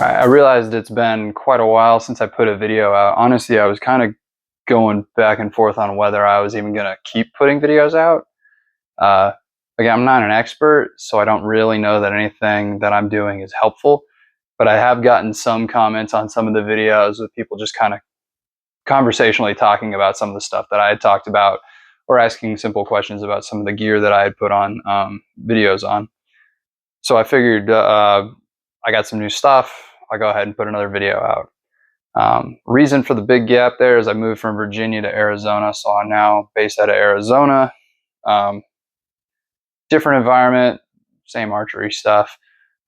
I realized it's been quite a while since I put a video out. Honestly, I was kind of going back and forth on whether I was even going to keep putting videos out. Uh, Again, I'm not an expert, so I don't really know that anything that I'm doing is helpful, but I have gotten some comments on some of the videos with people just kind of conversationally talking about some of the stuff that I had talked about, or asking simple questions about some of the gear that I had put on videos on. So I figured I got some new stuff. I'll go ahead and put another video out. Reason for the big gap there is I moved from Virginia to Arizona, so I'm now based out of Arizona. Different environment, same archery stuff.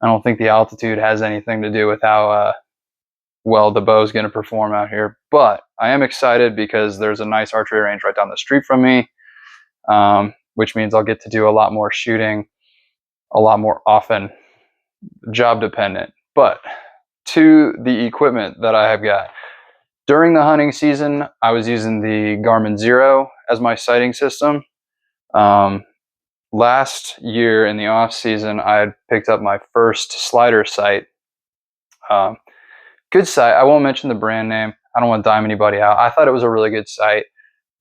I don't think the altitude has anything to do with how well the bow is going to perform out here, but I am excited because there's a nice archery range right down the street from me, which means I'll get to do a lot more shooting a lot more often, job dependent. But to the equipment that I have got. During the hunting season, I was using the Garmin Zero as my sighting system. Last year in the off season, I had picked up my first slider sight. Good sight. I won't mention the brand name. I don't want to dime anybody out. I thought it was a really good sight.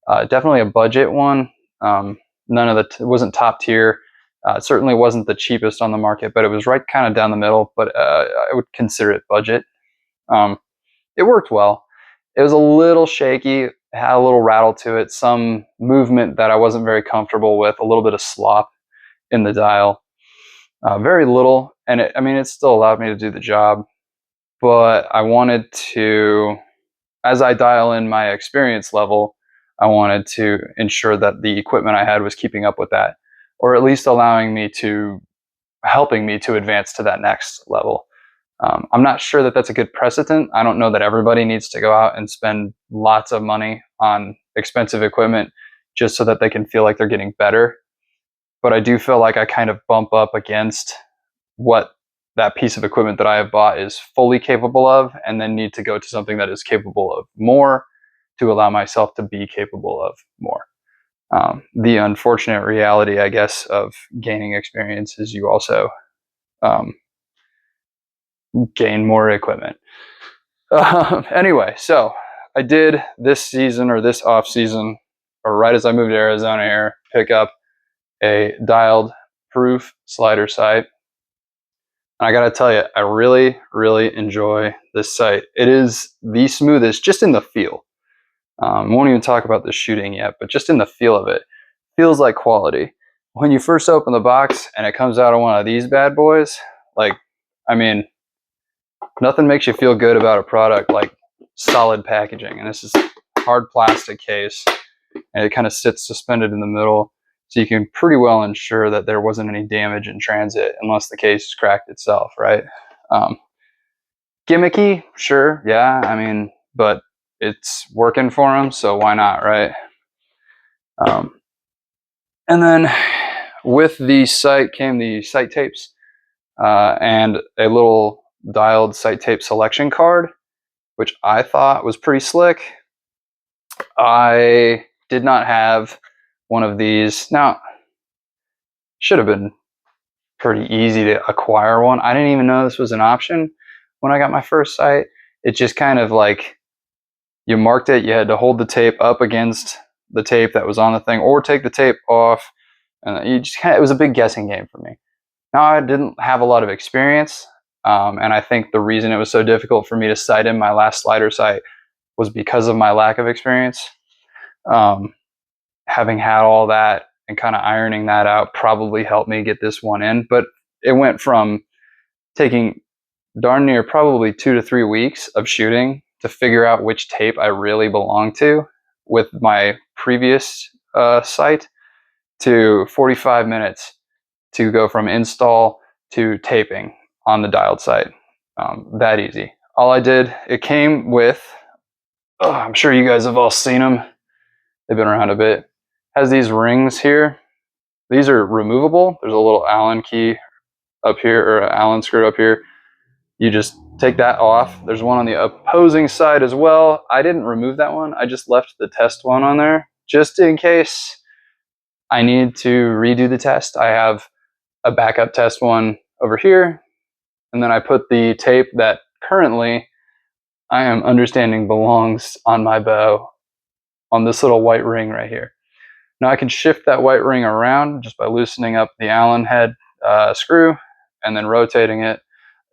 Definitely a budget one. It wasn't top tier. It certainly wasn't the cheapest on the market, but it was right kind of down the middle, but I would consider it budget. It worked well. It was a little shaky, had a little rattle to it, some movement that I wasn't very comfortable with, a little bit of slop in the dial. Very little, and it still allowed me to do the job, but I wanted to, as I dial in my experience level, I wanted to ensure that the equipment I had was keeping up with that, or at least helping me to advance to that next level. I'm not sure that that's a good precedent. I don't know that everybody needs to go out and spend lots of money on expensive equipment just so that they can feel like they're getting better. But I do feel like I kind of bump up against what that piece of equipment that I have bought is fully capable of, and then need to go to something that is capable of more to allow myself to be capable of more. The unfortunate reality, I guess, of gaining experience is you also gain more equipment. Anyway, so I did this season, or this off season, or right as I moved to Arizona here, pick up a dialed Prüf slider sight. And I gotta tell you, I really, really enjoy this sight. It is the smoothest, just in the feel. Won't even talk about the shooting yet, but just in the feel of it, feels like quality. When you first open the box and it comes out of one of these bad boys, nothing makes you feel good about a product like solid packaging. And this is hard plastic case, and it kind of sits suspended in the middle, so you can pretty well ensure that there wasn't any damage in transit unless the case is cracked itself, right? Gimmicky, sure, yeah, but it's working for them, so why not, right? And then with the sight came the sight tapes and a little dialed sight tape selection card, which I thought was pretty slick. I did not have one of these. Now, should have been pretty easy to acquire one. I didn't even know this was an option when I got my first sight. It just kind of like, you marked it, you had to hold the tape up against the tape that was on the thing, or take the tape off, and it was a big guessing game for me. Now, I didn't have a lot of experience, and I think the reason it was so difficult for me to sight in my last slider sight was because of my lack of experience. Having had all that and kind of ironing that out probably helped me get this one in, but it went from taking darn near probably 2 to 3 weeks of shooting to figure out which tape I really belong to with my previous sight, to 45 minutes to go from install to taping on the dialed sight. That easy. All I did, it came with, I'm sure you guys have all seen them. They've been around a bit. Has these rings here. These are removable. There's a little Allen key up here, or Allen screw up here. You just take that off. There's one on the opposing side as well. I didn't remove that one. I just left the test one on there just in case I need to redo the test. I have a backup test one over here, and then I put the tape that currently I am understanding belongs on my bow on this little white ring right here. Now I can shift that white ring around just by loosening up the Allen head screw and then rotating it.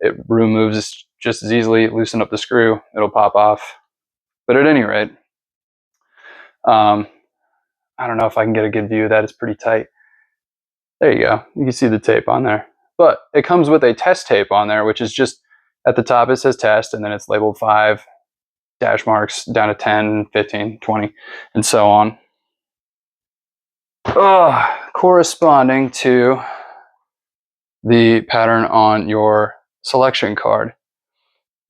It removes just as easily. Loosen up the screw, it'll pop off. But at any rate, I don't know if I can get a good view of that. It's pretty tight. There you go. You can see the tape on there. But it comes with a test tape on there, which is just at the top it says test, and then it's labeled 5 dash marks down to 10, 15, 20, and so on. Corresponding to the pattern on your selection card.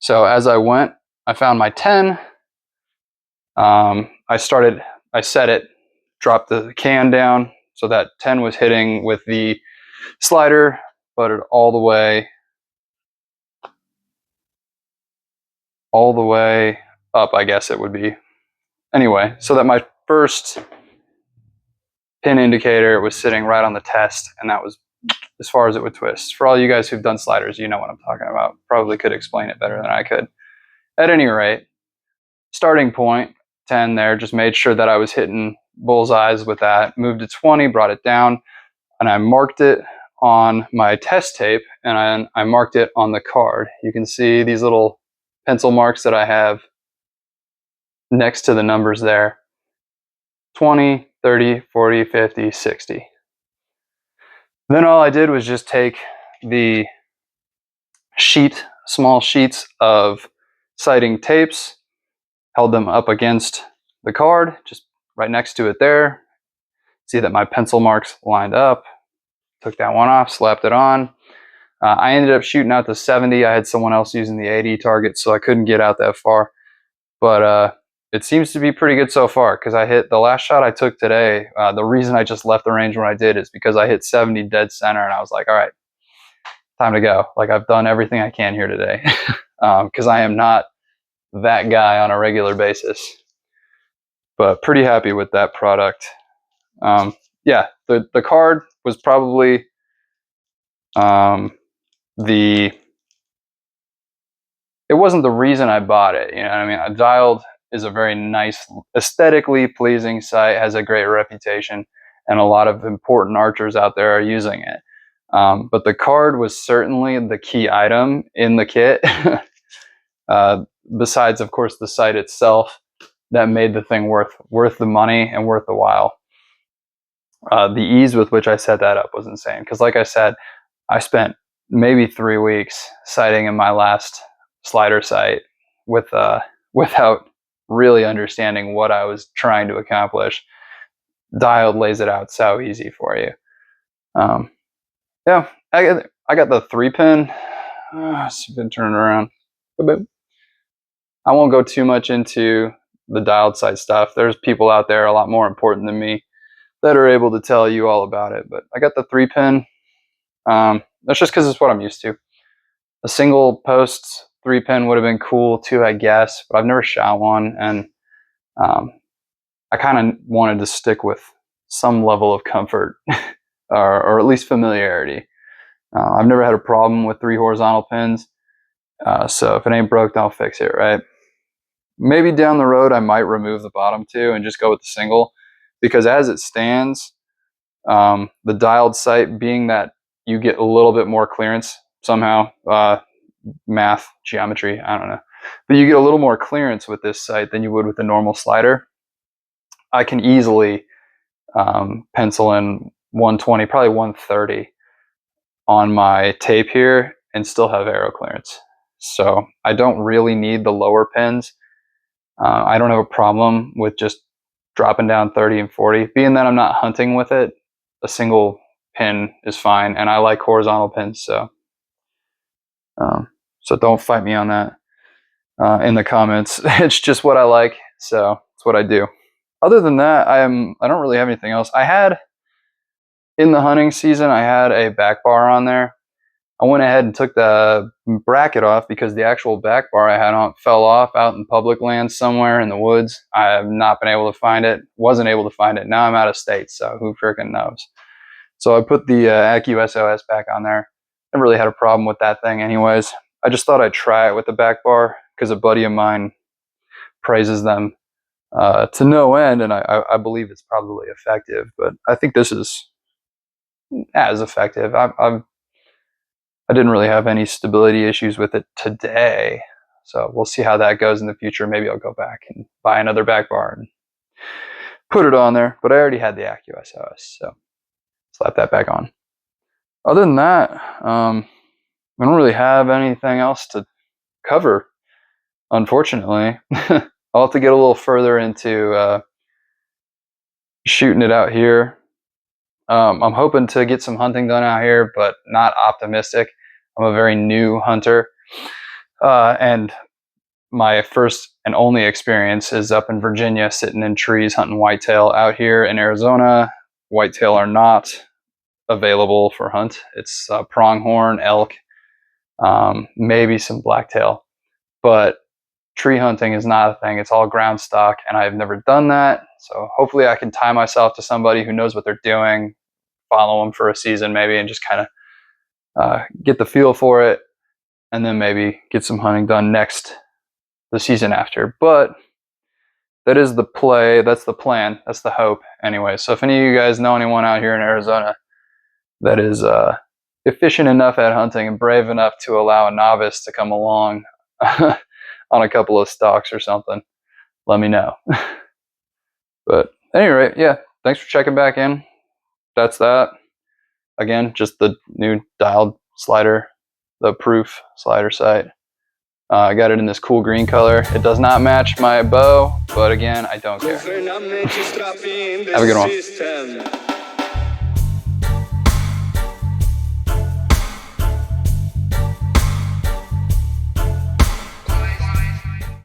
So as I went, I found my 10. I set it, dropped the can down so that 10 was hitting with the slider, buttered all the way up, I guess it would be. Anyway, so that my first pin indicator was sitting right on the test, and that was as far as it would twist. For all you guys who've done sliders, you know what I'm talking about. Probably could explain it better than I could. At any rate, starting point, 10 there, just made sure that I was hitting bullseyes with that. Moved to 20, brought it down, and I marked it on my test tape, and I marked it on the card. You can see these little pencil marks that I have next to the numbers there. 20, 30, 40, 50, 60. Then all I did was just take the small sheets of sighting tapes, held them up against the card, just right next to it there. See that my pencil marks lined up. Took that one off, slapped it on. I ended up shooting out to 70. I had someone else using the 80 target, so I couldn't get out that far. But it seems to be pretty good so far, because I hit the last shot I took today. The reason I just left the range when I did is because I hit 70 dead center, and I was like, all right, time to go. Like, I've done everything I can here today, because I am not that guy on a regular basis. But pretty happy with that product. Yeah, the card was probably it wasn't the reason I bought it. You know what I mean? Dialed is a very nice, aesthetically pleasing sight, has a great reputation, and a lot of important archers out there are using it. But the card was certainly the key item in the kit. Besides, of course, the sight itself, that made the thing worth the money and worth the while. The ease with which I set that up was insane. Because like I said, I spent maybe 3 weeks sighting in my last slider sight without really understanding what I was trying to accomplish. Dialed lays it out so easy for you. Yeah, I got the 3-pin. Let's see if I can turn it around a bit. I won't go too much into the dialed sight stuff. There's people out there a lot more important than me that are able to tell you all about it. But I got the 3-pin. That's just because it's what I'm used to. A single post 3-pin would have been cool too, I guess, but I've never shot one, and I kind of wanted to stick with some level of comfort or at least familiarity. I've never had a problem with 3 horizontal pins, so if it ain't broke, don't fix it, right? Maybe down the road I might remove the bottom 2 and just go with the single, because as it stands, the dialed sight, being that you get a little bit more clearance somehow, math, geometry, I don't know, but you get a little more clearance with this sight than you would with the normal slider. I can easily pencil in 120, probably 130 on my tape here and still have arrow clearance. So I don't really need the lower pins. I don't have a problem with just dropping down 30 and 40. Being that I'm not hunting with it, a single pin is fine, and I like horizontal pins, so don't fight me on that in the comments. It's just what I like, so it's what I do. Other than that, I don't really have anything else. I had, in the hunting season, I had a back bar on there. I went ahead and took the bracket off because the actual back bar I had on fell off out in public land somewhere in the woods. I have not been able to find it. Wasn't able to find it. Now I'm out of state, so who freaking knows? So I put the AccuSOS back on there. Never really had a problem with that thing anyways. I just thought I'd try it with the back bar because a buddy of mine praises them to no end, and I believe it's probably effective. But I think this is as effective. I didn't really have any stability issues with it today, so we'll see how that goes in the future. Maybe I'll go back and buy another back bar and put it on there. But I already had the AccuSOS, so slap that back on. Other than that, I don't really have anything else to cover, unfortunately. I'll have to get a little further into shooting it out here. I'm hoping to get some hunting done out here, but not optimistic. I'm a very new hunter, and my first and only experience is up in Virginia, sitting in trees hunting whitetail. Out here in Arizona, whitetail are not available for hunt. It's pronghorn, elk, maybe some blacktail, but tree hunting is not a thing. It's all ground stock, and I've never done that. So hopefully I can tie myself to somebody who knows what they're doing, follow them for a season maybe, and just kind of get the feel for it, and then maybe get some hunting done the season after. But that is the play. That's the plan. That's the hope anyway. So if any of you guys know anyone out here in Arizona that is efficient enough at hunting and brave enough to allow a novice to come along on a couple of stalks or something, let me know. But anyway, yeah, thanks for checking back in. That's that. Again, just the new dialed slider, the Prüf slider sight. I got it in this cool green color. It does not match my bow, but again, I don't care. Have a good one.